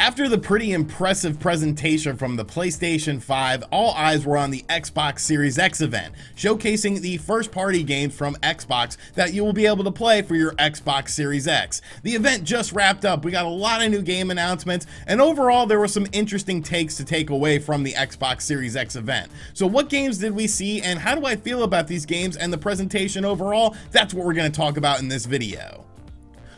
After the pretty impressive presentation from the PlayStation 5, all eyes were on the Xbox Series X event, showcasing the first-party games from Xbox that you will be able to play for your Xbox Series X. The event just wrapped up. We got a lot of new game announcements, and overall there were some interesting takes to take away from the Xbox Series X event. So what games did we see, and how do I feel about these games and the presentation overall? That's what we're going to talk about in this video.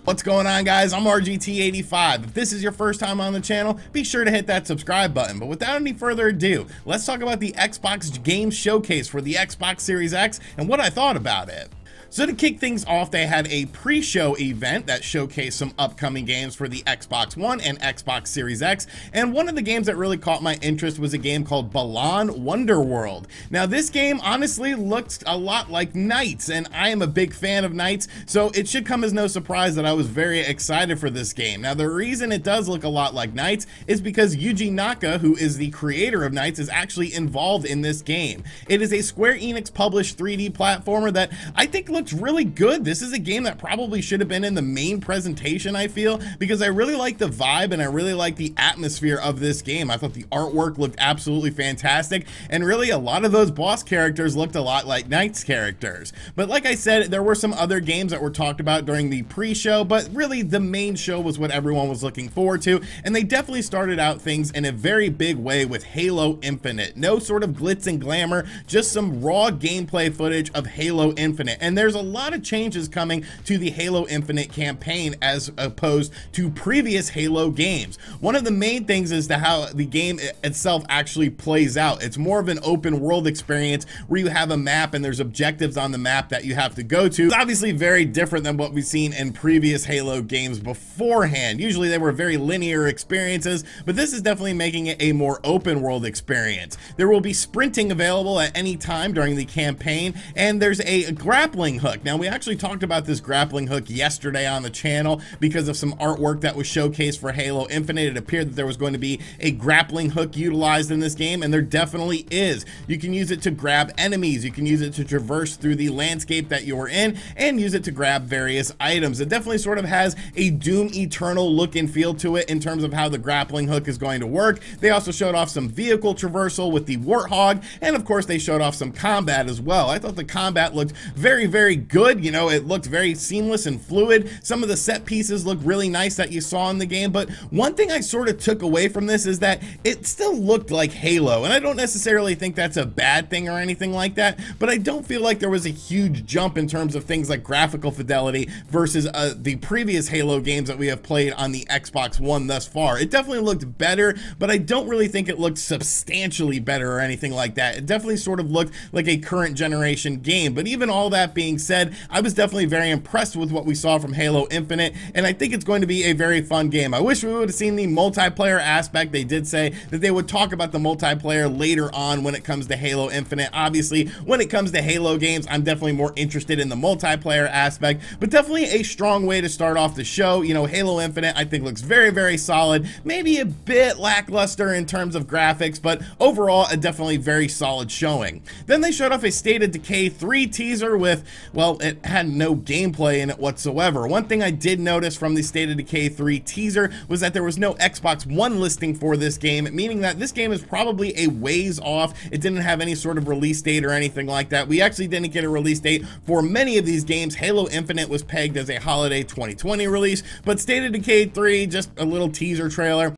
What's going on, guys? I'm RGT85. If this is your first time on the channel, be sure to hit that subscribe button. But without any further ado, let's talk about the Xbox Game Showcase for the Xbox Series X and what I thought about it. So to kick things off, they had a pre-show event that showcased some upcoming games for the Xbox One and Xbox Series X, and one of the games that really caught my interest was a game called Balan Wonderworld. Now this game honestly looks a lot like Knights, and I am a big fan of Knights, so it should come as no surprise that I was very excited for this game. Now the reason it does look a lot like Knights is because Yuji Naka, who is the creator of Knights, is actually involved in this game. It is a Square Enix published 3D platformer that I think looks really good. This is a game that probably should have been in the main presentation, I feel, because I really like the vibe and I really like the atmosphere of this game. I thought the artwork looked absolutely fantastic, and really a lot of those boss characters looked a lot like Knights characters. But like I said, there were some other games that were talked about during the pre-show, but really the main show was what everyone was looking forward to, and they definitely started out things in a very big way with Halo Infinite. No sort of glitz and glamour, just some raw gameplay footage of Halo Infinite, and there's a lot of changes coming to the Halo Infinite campaign as opposed to previous Halo games. One of the main things is to how the game itself actually plays out. It's more of an open world experience where you have a map and there's objectives on the map that you have to go to. It's obviously very different than what we've seen in previous Halo games beforehand. Usually they were very linear experiences, but this is definitely making it a more open world experience. There will be sprinting available at any time during the campaign, and there's a grappling hook. Now we actually talked about this grappling hook yesterday on the channel because of some artwork that was showcased for Halo Infinite. It appeared that there was going to be a grappling hook utilized in this game, and there definitely is. You can use it to grab enemies, you can use it to traverse through the landscape that you're in, and use it to grab various items. It definitely sort of has a Doom Eternal look and feel to it in terms of how the grappling hook is going to work. They also showed off some vehicle traversal with the Warthog, and of course they showed off some combat as well. I thought the combat looked very good. You know, it looked very seamless and fluid. Some of the set pieces looked really nice that you saw in the game, but one thing I sort of took away from this is that it still looked like Halo, and I don't necessarily think that's a bad thing or anything like that, but I don't feel like there was a huge jump in terms of things like graphical fidelity versus the previous Halo games that we have played on the Xbox One thus far. It definitely looked better, but I don't really think it looked substantially better or anything like that. It definitely sort of looked like a current generation game, but even all that being said, I was definitely very impressed with what we saw from Halo Infinite, and I think it's going to be a very fun game. I wish we would have seen the multiplayer aspect. They did say that they would talk about the multiplayer later on when it comes to Halo Infinite. Obviously, when it comes to Halo games, I'm definitely more interested in the multiplayer aspect, but definitely a strong way to start off the show. You know, Halo Infinite I think looks very solid, maybe a bit lackluster in terms of graphics, but overall a definitely very solid showing. Then they showed off a State of Decay 3 teaser with, well, it had no gameplay in it whatsoever. One thing I did notice from the State of Decay 3 teaser was that there was no Xbox One listing for this game, meaning that this game is probably a ways off. It didn't have any sort of release date or anything like that. We actually didn't get a release date for many of these games. Halo Infinite was pegged as a holiday 2020 release, but State of Decay 3, just a little teaser trailer.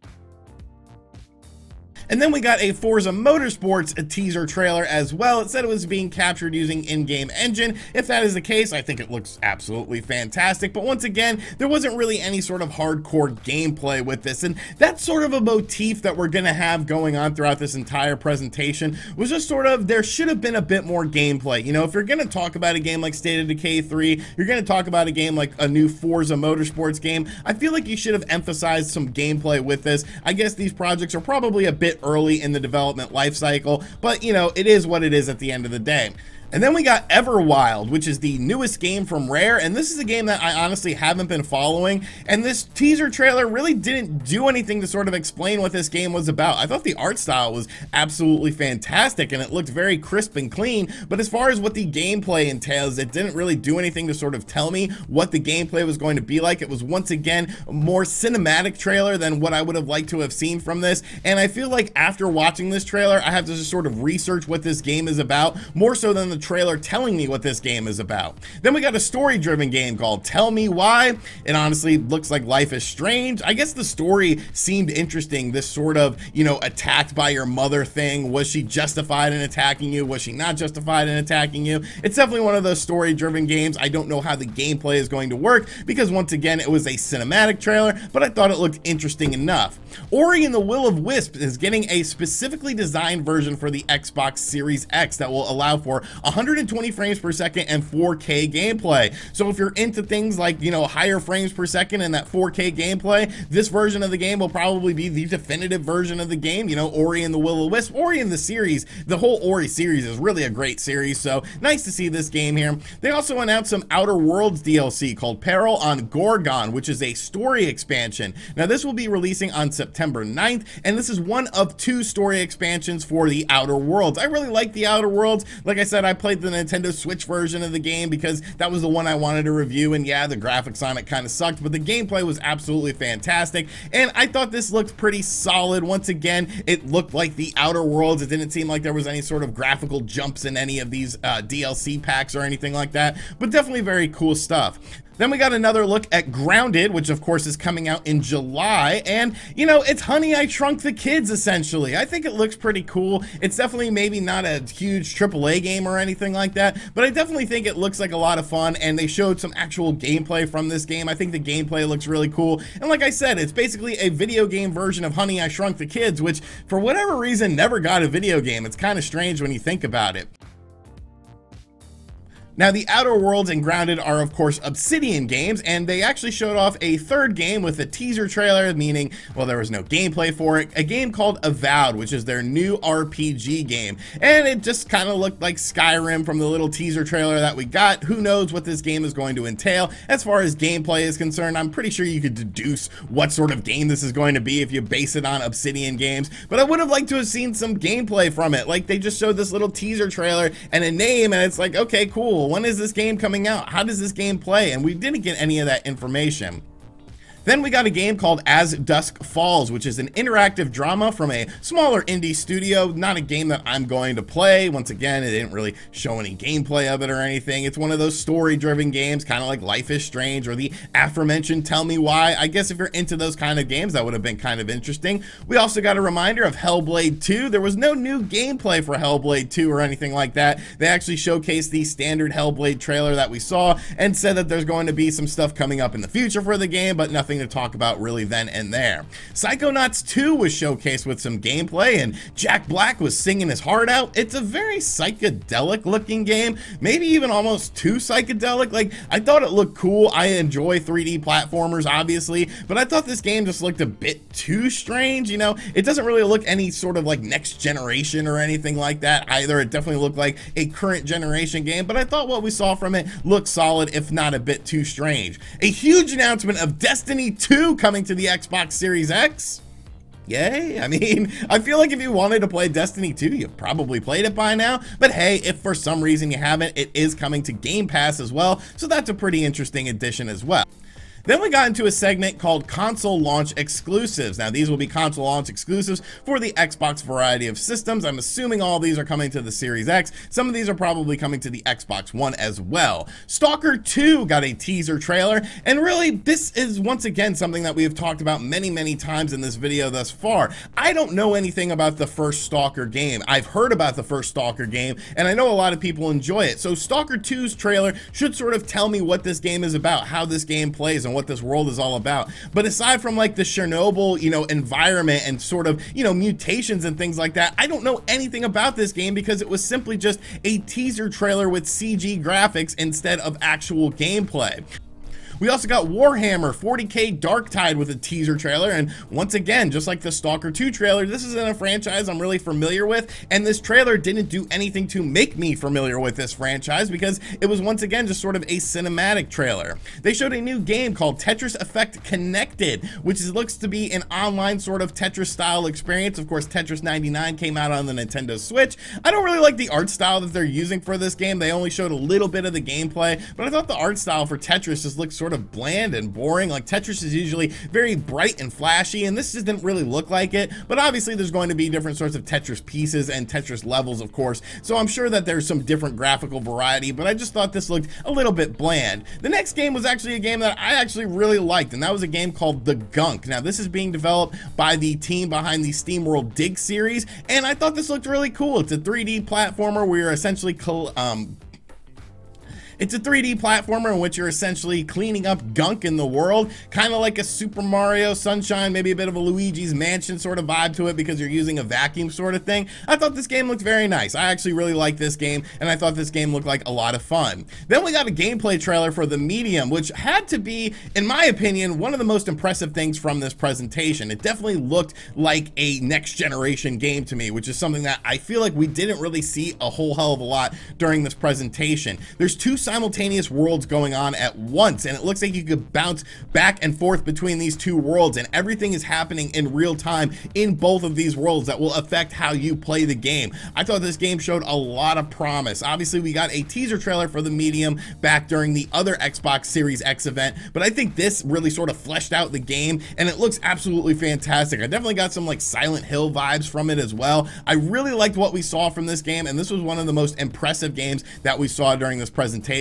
And then we got a Forza Motorsports teaser trailer as well. It said it was being captured using in-game engine. If that is the case, I think it looks absolutely fantastic. But once again, there wasn't really any sort of hardcore gameplay with this. And that's sort of a motif that we're gonna have going on throughout this entire presentation, was just sort of, there should have been a bit more gameplay. You know, if you're gonna talk about a game like State of Decay 3, you're gonna talk about a game like a new Forza Motorsports game, I feel like you should have emphasized some gameplay with this. I guess these projects are probably a bit early in the development life cycle, but you know, it is what it is at the end of the day. And then we got Everwild, which is the newest game from Rare, and this is a game that I honestly haven't been following, and this teaser trailer really didn't do anything to sort of explain what this game was about. I thought the art style was absolutely fantastic, and it looked very crisp and clean, but as far as what the gameplay entails, it didn't really do anything to sort of tell me what the gameplay was going to be like. It was once again a more cinematic trailer than what I would have liked to have seen from this, and I feel like after watching this trailer, I have to just sort of research what this game is about, more so than the trailer telling me what this game is about. Then we got a story-driven game called Tell Me Why. It honestly looks like Life is Strange. I guess the story seemed interesting, this sort of, you know, attacked by your mother thing. Was she justified in attacking you? Was she not justified in attacking you? It's definitely one of those story-driven games. I don't know how the gameplay is going to work because once again, it was a cinematic trailer, but I thought it looked interesting enough. Ori and the Will of Wisp is getting a specifically designed version for the Xbox Series X that will allow for 120 frames per second and 4K gameplay. So if you're into things like, you know, higher frames per second and that 4K gameplay, this version of the game will probably be the definitive version of the game. You know, Ori and the Will of Wisp, Ori in the series, the whole Ori series is really a great series, so nice to see this game here. They also announced some Outer Worlds DLC called Peril on Gorgon, which is a story expansion. Now this will be releasing on September 9th, and this is one of 2 story expansions for the Outer Worlds. I really like the Outer Worlds. Like I said, I played the Nintendo Switch version of the game because that was the one I wanted to review, and yeah, the graphics on it kind of sucked, but the gameplay was absolutely fantastic, and I thought this looked pretty solid. Once again, it looked like the Outer Worlds. It didn't seem like there was any sort of graphical jumps in any of these DLC packs or anything like that, but definitely very cool stuff. Then we got another look at Grounded, which of course is coming out in July, and you know, it's Honey, I Shrunk the Kids essentially. I think it looks pretty cool. It's definitely maybe not a huge AAA game or anything like that, but I definitely think it looks like a lot of fun, and they showed some actual gameplay from this game. I think the gameplay looks really cool, and like I said, it's basically a video game version of Honey, I Shrunk the Kids, which for whatever reason never got a video game. It's kind of strange when you think about it. Now, the Outer Worlds and Grounded are, of course, Obsidian games, and they actually showed off a third game with a teaser trailer, meaning, well, there was no gameplay for it, a game called Avowed, which is their new RPG game, and it just kind of looked like Skyrim from the little teaser trailer that we got. Who knows what this game is going to entail? As far as gameplay is concerned, I'm pretty sure you could deduce what sort of game this is going to be if you base it on Obsidian games, but I would have liked to have seen some gameplay from it. Like, they just showed this little teaser trailer and a name, and it's like, okay, cool. When is this game coming out? How does this game play? And we didn't get any of that information. Then we got a game called As Dusk Falls, which is an interactive drama from a smaller indie studio. Not a game that I'm going to play. Once again, it didn't really show any gameplay of it or anything. It's one of those story-driven games, kind of like Life is Strange or the aforementioned Tell Me Why. I guess if you're into those kind of games, that would have been kind of interesting. We also got a reminder of Hellblade 2. There was no new gameplay for Hellblade 2 or anything like that. They actually showcased the standard Hellblade trailer that we saw and said that there's going to be some stuff coming up in the future for the game, but nothing to talk about really then and there. Psychonauts 2 was showcased with some gameplay, and Jack Black was singing his heart out. It's a very psychedelic looking game, maybe even almost too psychedelic. Like, I thought it looked cool. I enjoy 3D platformers, obviously, but I thought this game just looked a bit too strange. You know, it doesn't really look any sort of like next generation or anything like that either. It definitely looked like a current generation game, but I thought what we saw from it looked solid, if not a bit too strange. A huge announcement of Destiny 2 coming to the Xbox Series X. Yay. I mean, I feel like if you wanted to play Destiny 2, you probably played it by now, but hey, if for some reason you haven't, it is coming to Game Pass as well, so that's a pretty interesting addition as well. Then we got into a segment called Console Launch Exclusives. Now, these will be console launch exclusives for the Xbox variety of systems. I'm assuming all these are coming to the Series X. Some of these are probably coming to the Xbox One as well. Stalker 2 got a teaser trailer, and really, this is once again something that we have talked about many, many times in this video thus far. I don't know anything about the first Stalker game. I've heard about the first Stalker game, and I know a lot of people enjoy it. So Stalker 2's trailer should sort of tell me what this game is about, how this game plays, and what this world is all about. But aside from like the Chernobyl, you know, environment and sort of, you know, mutations and things like that, I don't know anything about this game because it was simply just a teaser trailer with CG graphics instead of actual gameplay. We also got Warhammer 40K Darktide with a teaser trailer, and once again, just like the Stalker 2 trailer, this isn't a franchise I'm really familiar with, and this trailer didn't do anything to make me familiar with this franchise because it was once again just sort of a cinematic trailer. They showed a new game called Tetris Effect Connected, which looks to be an online sort of Tetris style experience. Of course, Tetris 99 came out on the Nintendo Switch. I don't really like the art style that they're using for this game. They only showed a little bit of the gameplay, but I thought the art style for Tetris just looked sort of bland and boring. Like, Tetris is usually very bright and flashy, and this just didn't really look like it. But obviously there's going to be different sorts of Tetris pieces and Tetris levels, of course, so I'm sure that there's some different graphical variety, but I just thought this looked a little bit bland. The next game was actually a game that I actually really liked, and that was a game called The Gunk. Now, this is being developed by the team behind the SteamWorld Dig series, and I thought this looked really cool. It's a 3D platformer where you're essentially it's a 3D platformer in which you're essentially cleaning up gunk in the world, kind of like a Super Mario Sunshine, maybe a bit of a Luigi's Mansion sort of vibe to it because you're using a vacuum sort of thing. I thought this game looked very nice. I actually really liked this game, and I thought this game looked like a lot of fun. Then we got a gameplay trailer for The Medium, which had to be, in my opinion, one of the most impressive things from this presentation. It definitely looked like a next generation game to me, which is something that I feel like we didn't really see a whole hell of a lot during this presentation. There's two simultaneous worlds going on at once, and it looks like you could bounce back and forth between these two worlds, and everything is happening in real time in both of these worlds that will affect how you play the game. I thought this game showed a lot of promise. Obviously, we got a teaser trailer for The Medium back during the other Xbox Series X event, but I think this really sort of fleshed out the game, and it looks absolutely fantastic. I definitely got some like Silent Hill vibes from it as well. I really liked what we saw from this game, and this was one of the most impressive games that we saw during this presentation.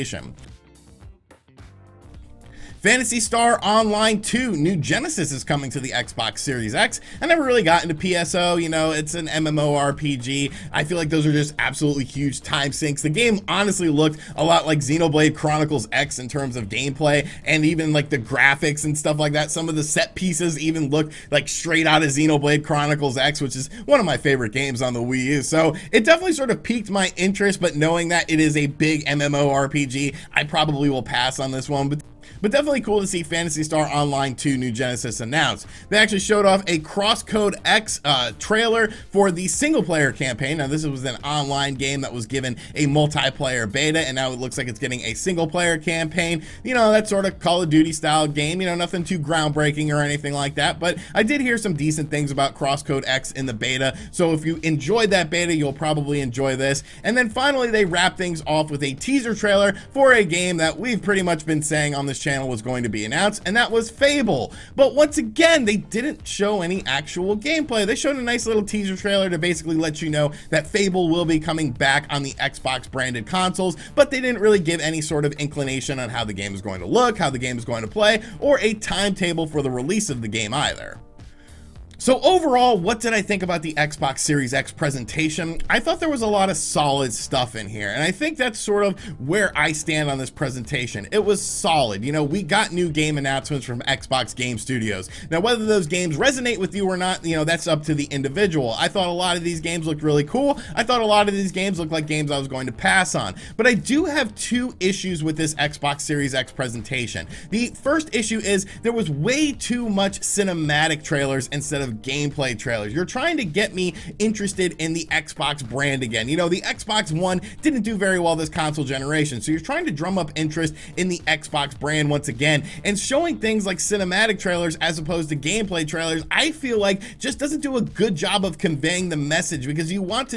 Phantasy Star Online 2 New Genesis is coming to the Xbox Series X. I never really got into PSO, you know, it's an MMORPG. I feel like those are just absolutely huge time sinks. The game honestly looked a lot like Xenoblade Chronicles X in terms of gameplay and even like the graphics and stuff like that. Some of the set pieces even look like straight out of Xenoblade Chronicles X, which is one of my favorite games on the Wii U. So it definitely sort of piqued my interest, but knowing that it is a big MMORPG, I probably will pass on this one. But definitely cool to see Phantasy Star Online 2 New Genesis announced. They actually showed off a Crosscode X trailer for the single player campaign. Now, this was an online game that was given a multiplayer beta, and now it looks like it's getting a single player campaign. You know, that sort of Call of Duty style game, you know, nothing too groundbreaking or anything like that, but I did hear some decent things about Crosscode X in the beta, so if you enjoyed that beta, you'll probably enjoy this. And then finally, they wrap things off with a teaser trailer for a game that we've pretty much been saying on this channel was going to be announced, and that was Fable. But once again, they didn't show any actual gameplay. They showed a nice little teaser trailer to basically let you know that Fable will be coming back on the Xbox branded consoles, but they didn't really give any sort of inclination on how the game is going to look, how the game is going to play, or a timetable for the release of the game either. So overall, what did I think about the Xbox Series X presentation? I thought there was a lot of solid stuff in here, and I think that's sort of where I stand on this presentation. It was solid. You know, we got new game announcements from Xbox Game Studios. Now, whether those games resonate with you or not, you know, that's up to the individual. I thought a lot of these games looked really cool. I thought a lot of these games looked like games I was going to pass on. But I do have two issues with this Xbox Series X presentation. The first issue is there was way too much cinematic trailers instead of gameplay trailers. You're trying to get me interested in the Xbox brand again. You know, the Xbox One didn't do very well this console generation, so you're trying to drum up interest in the Xbox brand once again, and showing things like cinematic trailers as opposed to gameplay trailers, I feel like just doesn't do a good job of conveying the message, because you want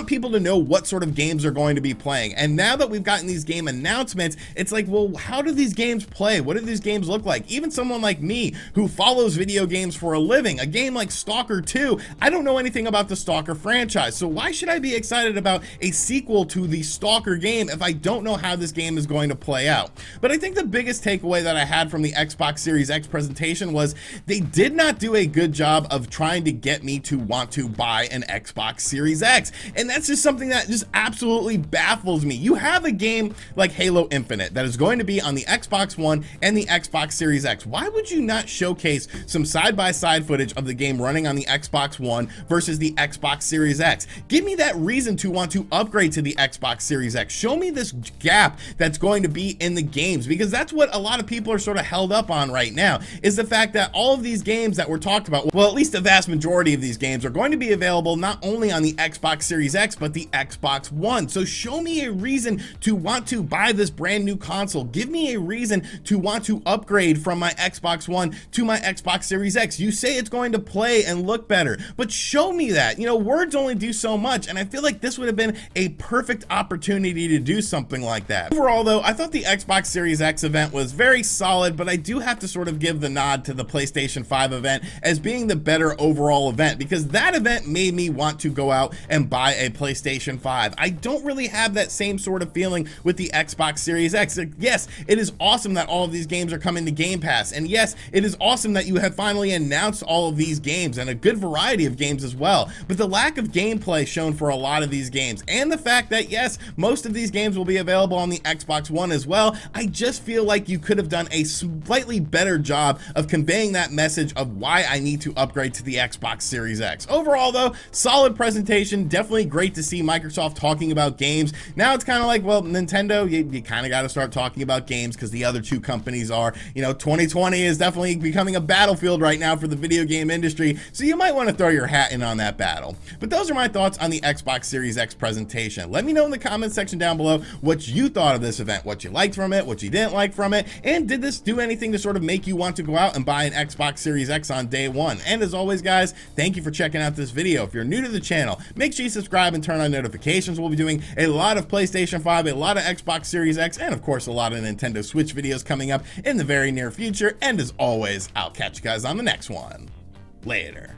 people to know what sort of games they're going to be playing. And now that we've gotten these game announcements, it's like, well, how do these games play? What do these games look like? Even someone like me who follows video games for a living, a game like Stalker 2, I don't know anything about the Stalker franchise, so why should I be excited about a sequel to the Stalker game if I don't know how this game is going to play out? But I think the biggest takeaway that I had from the Xbox Series X presentation was they did not do a good job of trying to get me to want to buy an Xbox Series X, and that's just something that just absolutely baffles me. You have a game like Halo Infinite that is going to be on the Xbox One and the Xbox Series X. Why would you not showcase some side-by-side footage advantage of the game running on the Xbox One versus the Xbox Series X. Give me that reason to want to upgrade to the Xbox Series X. Show me this gap that's going to be in the games, because that's what a lot of people are sort of held up on right now, is the fact that all of these games that we're talked about, well, at least the vast majority of these games are going to be available not only on the Xbox Series X, but the Xbox One. So show me a reason to want to buy this brand new console. Give me a reason to want to upgrade from my Xbox One to my Xbox Series X. You say it's going to play and look better, but show me that. You know, words only do so much, and I feel like this would have been a perfect opportunity to do something like that. Overall though, I thought the Xbox Series X event was very solid, but I do have to sort of give the nod to the PlayStation 5 event as being the better overall event, because that event made me want to go out and buy a PlayStation 5. I don't really have that same sort of feeling with the Xbox Series X. Yes, it is awesome that all of these games are coming to Game Pass, and yes, it is awesome that you have finally announced all of these games, and a good variety of games as well, but the lack of gameplay shown for a lot of these games, and the fact that yes, most of these games will be available on the Xbox One as well, I just feel like you could have done a slightly better job of conveying that message of why I need to upgrade to the Xbox Series X. Overall though, solid presentation, definitely great to see Microsoft talking about games. Now it's kind of like, well, Nintendo, you kind of got to start talking about games because the other two companies are, you know, 2020 is definitely becoming a battlefield right now for the video game industry, so you might want to throw your hat in on that battle. But those are my thoughts on the Xbox Series X presentation. Let me know in the comments section down below what you thought of this event, what you liked from it, what you didn't like from it, and did this do anything to sort of make you want to go out and buy an Xbox Series X on day one. And as always guys, thank you for checking out this video. If you're new to the channel, make sure you subscribe and turn on notifications. We'll be doing a lot of PlayStation 5, a lot of Xbox Series X, and of course a lot of Nintendo Switch videos coming up in the very near future. And as always, I'll catch you guys on the next one. Later.